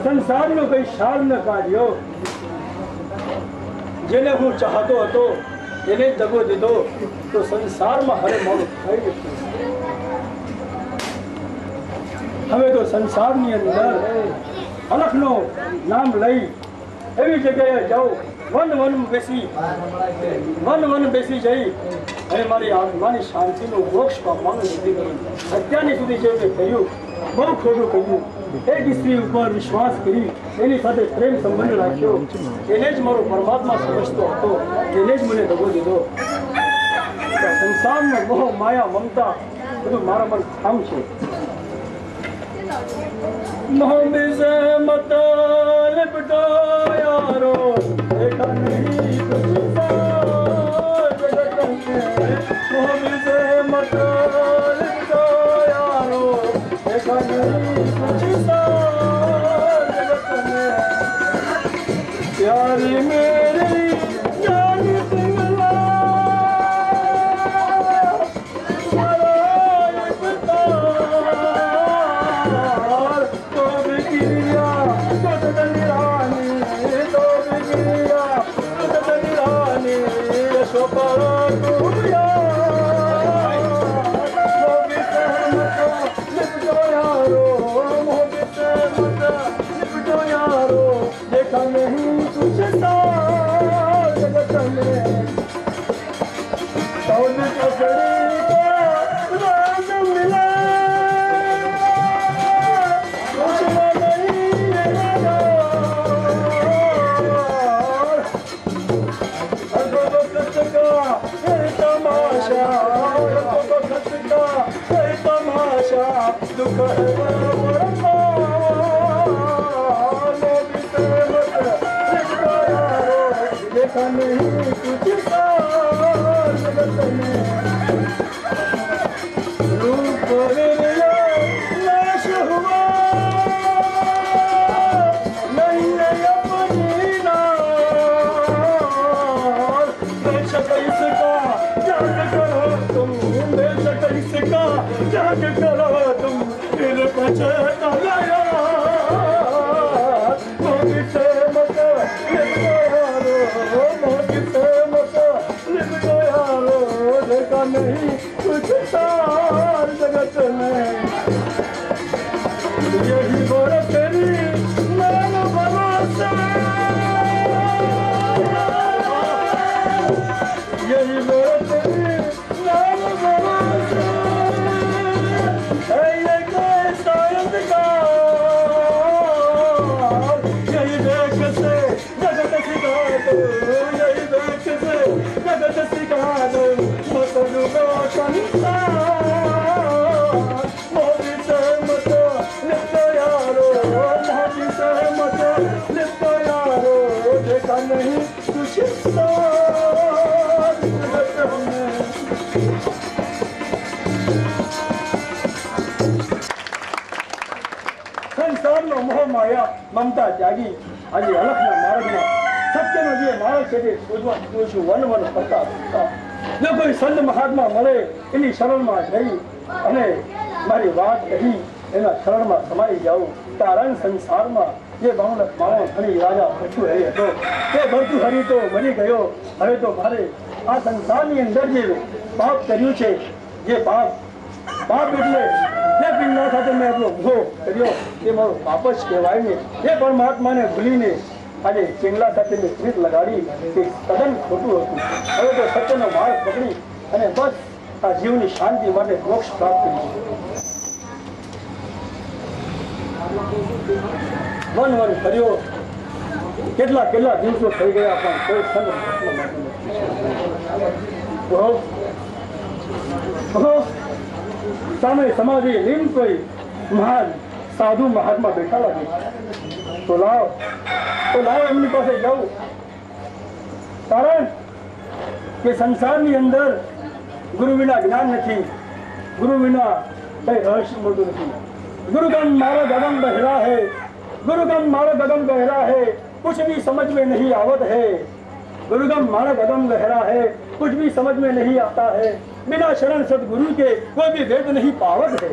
संसार नो कई शाल न काढ्यो जेने हूँ चाहतो હતો એને દગો દીધો તો સંસારમાં હરે મારું થઈ ગયું હવે તો સંસારની અંદર અલખનો નામ લઈ એવી જગ્યાએ જાઉં વન બેસી જઈ અને મારી આત્માની શાંતિનો મોક્ષ પામવાનું સુધી કર્યું અત્યારની સુધી જે મેં કર્યું બહુ ખોટું કર્યું એક સ્ત્રી ઉપર વિશ્વાસ કરી એની સાથે પ્રેમ સંબંધ રાખ્યો એને જ મારો પરમાત્મા સમજતો હતો એને જ મને દગો દીધો સંસારનો મોહ માયા મમતા બધું મારા પર કામ છે मोह से मत लिपटो यारो देखा नहीं कुछ जगत में मोह से मत लिपटो यारो देखा नहीं कुछ जगत में प्यारी मेरी जान पिघला देखा नहीं कुछ जगत में सौद पकड़ी को राज मिला कुछ नहीं लगा वक्त का तमाशा तमाशा दुख है देखा नहीं कुछ जगत में रूप नाश हुआ नहीं अपनी नाश बेशक इसका जाग करो तुम बेशक इसका जाग करो तुम फिर पछता गया नहीं कुछ सार जगत में यही बोल तेरी मान भरोसा यही बोल तेरी मान भरोसा ये कैसा अंधकार यही देख से जगत सिखा दो यही देख से जगत सिखा दो देखा नहीं कुछ संसारનો મોહ માયા મમતા ત્યાગી આજે અલખના માર્ગમાં સત્યનો જે માર્ગ છે તે શોધવા છું વન કરતા જો કોઈ સંત મહાત્મા મળે એની શરણમાં જઈ અને મારી વાત કહી એના શરણમાં સમાઈ જાઉં કારણ સંસારમાં જે બાવન ફરી રાજા ભરતુહરી હતો તે ભરતુહરી તો મરી ગયો હવે તો મારે આ સંસારની અંદર જે પાપ કર્યું છે જે પાપ એટલે જે પિંડા સાથે મેં આપણો મોહ કર્યો તે મારો પાપ જ કહેવાય ને એ પરમાત્માને ભૂલીને આજે ચિંગલા સાથે પ્રીત લગાડી તે તદ્દન ખોટું હતું હવે તો સત્યનો માર્ગ પકડી અને બસ આ જીવની શાંતિ માટે મોક્ષ પ્રાપ્ત કરી વન કર્યો કેટલા દિવસો થઈ ગયા પણ કોઈ સંત સામે સમાધિ લીન કોઈ મહાન સાધુ મહાત્મા બેઠા લાગે તો લાવ એમની પાસે જાઉં કારણ કે સંસારની અંદર ગુરુ વિના જ્ઞાન નથી गुरु बिना कई रहस्य मौजूद नहीं। गुरु का मार्ग अगम गहरा है, गुरु का मार्ग अगम गहरा है, कुछ भी समझ में नहीं आवत है। गुरु का मार्ग अगम गहरा है, कुछ भी समझ में नहीं आता है। बिना शरण सदगुरु के कोई भी वेद नहीं पावत है।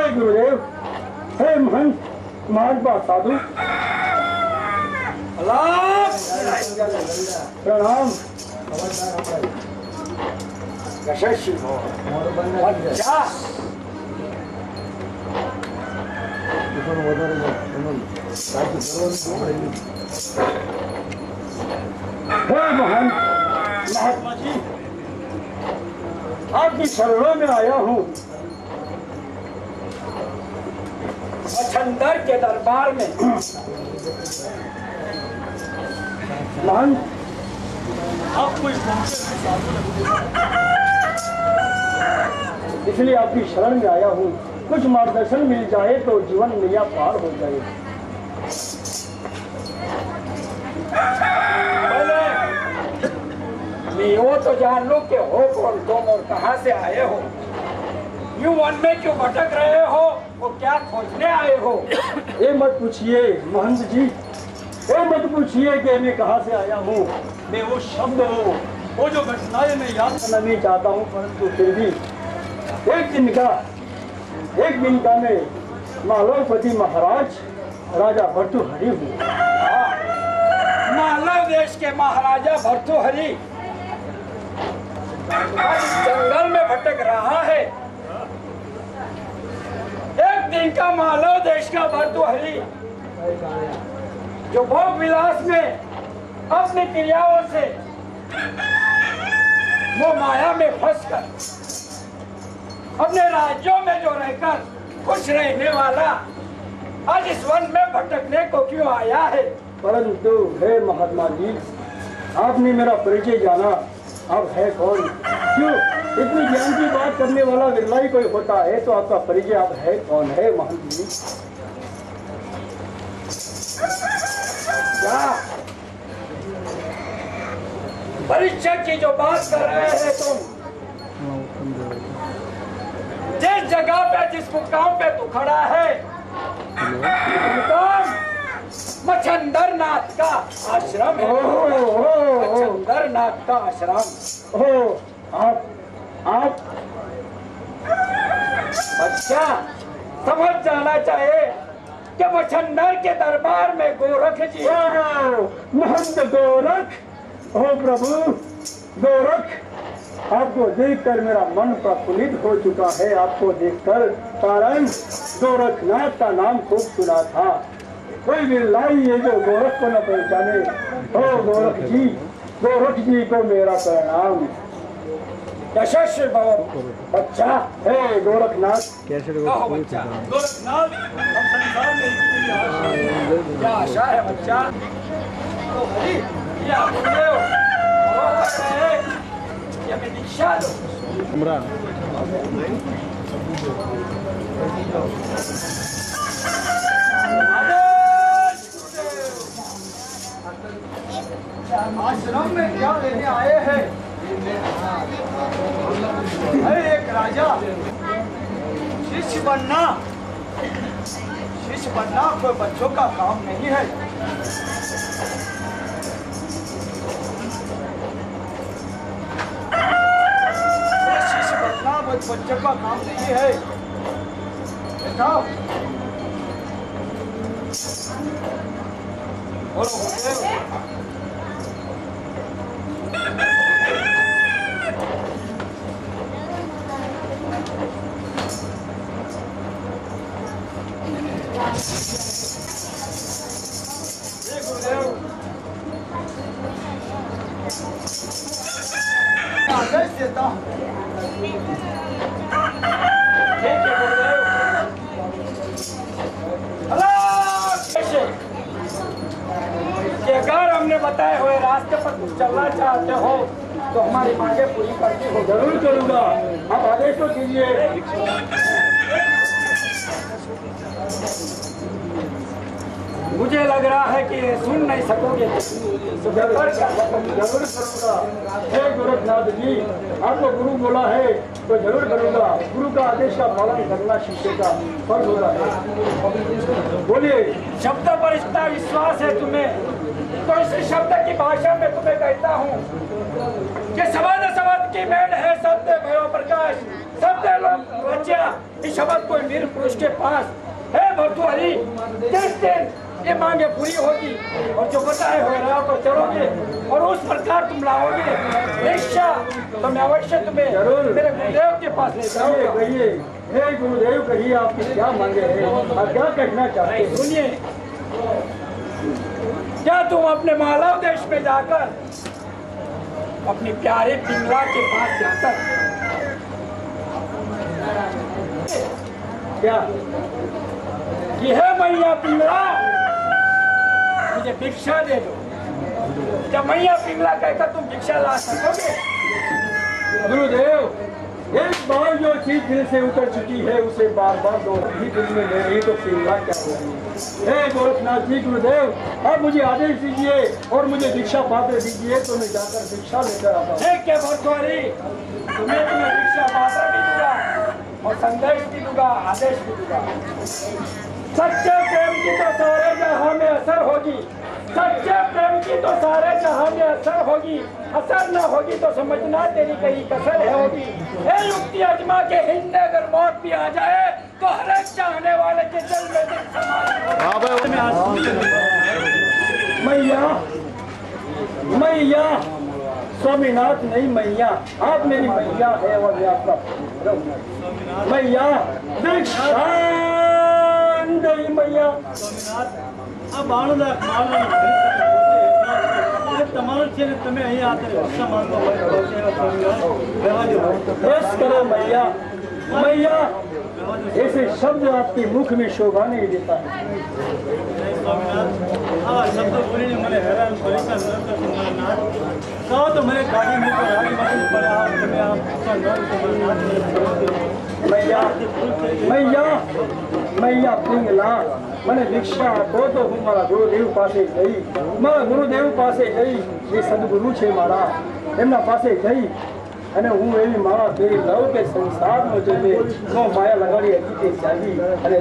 हे गुरुदेव, हे महंत महात्मा साधु, प्रणाम। यशस्वी हो। अच्छा हे महंत महात्मा जी, आपकी शरणों में आया हूँ। मच्छंदर के दरबार में महंत, आप कोई इसलिए आपकी शरण में आया हूँ। कुछ मार्गदर्शन मिल जाए तो जीवन नैया पार हो जाए। मैं वो तो जान लूं कि हो कौन तुम और कहाँ से आए हो। यूं वन में क्यों भटक रहे हो, वो क्या खोजने आए हो? ये मत पूछिए महंत जी, ये मत पूछिए कि मैं कहाँ से आया हूँ। मैं वो शब्द हूँ, वो जो घटनाएं मैं याद करना नहीं चाहता हूँ, परंतु फिर भी एक दिन का मैं मालवपति महाराज राजा भर्तृहरि हूँ। मालव देश के महाराजा भर्तृहरि आज जंगल में भटक रहा है। एक दिन का मालव देश का भर्तृहरि जो भोग विलास में अपनी क्रियाओं से वो माया में फंसकर अपने राज्यों में जो रहकर खुश रहने वाला आज इस वन में भटकने को क्यों आया है? परंतु हे महात्मा जी, आपने मेरा परिचय जाना, आप है कौन? क्यों इतनी ज्ञान की बात करने वाला विरला ही कोई होता है, तो आपका परिचय आप है कौन है महंत जी? क्या परिचय की जो बात कर रहे हैं तुम, जिस जगह पे जिस मुकाम पे तू खड़ा है, मुकाम मच्छंदर नाथ का आश्रम है। मच्छंदर नाथ का आश्रम। आप बच्चा समझ जाना चाहिए कि मच्छंदर के दरबार में गोरख जी। महंत गोरख, ओ प्रभु गोरख, आपको देखकर मेरा मन प्रफुल्लित हो चुका है। आपको देखकर कारण गोरखनाथ का नाम खूब सुना था। कोई भी लाई है जो गोरख को न पहचाने। ओ गोरख जी को मेरा प्रणाम। यशस्वी भव। बच्चा हे गोरखनाथ, कहो बच्चा। गोरखनाथ, हम संसार में इतनी आशा, क्या आशा है बच्चा? तो हरि ये आप गुरुदेव ये मैं दीक्षा दो। आश्रम में क्या लेने आए हैं? अरे एक राजा शिष्य बनना कोई बच्चों का काम नहीं है। शिष्य बनना बच्चों का काम नहीं है। बताओ बोलो। आदेश देता हूँ। ठीक है गुरुदेव। अगर हमने बताए हुए रास्ते पर तुम चलना चाहते हो तो हमारी मांगे पूरी करनी हो। जरूर करूंगा, आप आदेश तो कीजिए। मुझे लग रहा है कि सुन नहीं सकोगे। जरूर करूंगा। हे गोरखनाथ जी, आपको गुरु बोला है तो जरूर करूंगा। गुरु का आदेश का पालन करना शिष्य का फर्ज होता है। बोलिए। शब्द पर इतना विश्वास है तुम्हें, तो इस शब्द की भाषा में तुम्हें कहता हूँ कि समाज की मेल है सत्य भयो प्रकाश। सब लोग बच्चा इस शब्द कोई वीर पुरुष के पास है भर्तृहरि जिस दिन ये मांगे पूरी होगी और जो बताए हुए राह पर चलोगे और उस प्रकार तुम लाओगे निश्चय तो मैं अवश्य तुम्हें जरूर मेरे गुरुदेव के पास ले जाऊंगा। कहिए हे गुरुदेव, कहिए आपकी क्या मांगे हैं और क्या कहना चाहते हैं? सुनिए, क्या तुम अपने मालव देश में जाकर अपनी प्यारे पिंगला के पास जाकर क्या कि है मैया पिंगला मुझे भिक्षा दे दो। जब मैया पिंगला कहकर तुम भिक्षा ला सकोगे? गुरुदेव, एक बार जो चीज दिल से उतर चुकी है उसे बार बार दो ही दिल में ले रही तो पिंगला क्या होगी? हे गोरखनाथ जी, गुरुदेव आप मुझे आदेश दीजिए और मुझे भिक्षा पात्र दीजिए तो मैं जाकर भिक्षा लेकर आता हूँ। क्या भर्तृहरि, तुम्हें भिक्षा पात्र भी दूंगा और संदेश भी दूंगा, आदेश भी दूंगा। सच्चे प्रेम की तो सारे जहां में असर होगी, सच्चे प्रेम की तो सारे जहां में असर होगी, असर न होगी तो समझना तेरी कहीं कसर है होगी। हे युक्ति अजमा के हिंद अगर मौत भी आ जाए तो हर एक चाहने वाले के दिल में दिल समा। मैया, मैया, स्वामीनाथ नहीं मैया, आप मेरी मैया है और मैं आपका मैया दीक्षांत मैया। अब તમારું છે ને તમે અહીંયા આતે રક્ષા માંગો बस करो मैया, मैया ऐसे शब्द आपके मुख में शोभा नहीं देता है। શબ્દ બોલીને મને હેરાન પરેશાન ન કરશો મારા નાથ. કહો તો મને ગાડી મૂકો, ગાડી માંથી પડે આ તમે આ પૂછા ન કરો નાથ. मैया, मैया, मैया पिंगला મને દીક્ષા આપો તો હું મારા ગુરુદેવ પાસે જઈ, મારા ગુરુદેવ પાસે જઈ, એ સદગુરુ છે મારા, એમના પાસે જઈ અને હું એવી માળા ફેરી લઉં કે સંસારનો જે મેં માયા લગાડી હતી તે જાગી અને